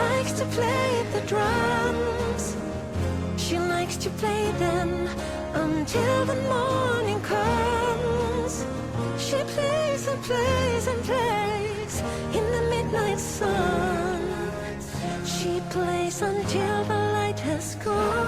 likes to play the drums. She likes to play them until the morning comes. She plays and plays and plays in the midnight sun. She plays until the light has gone.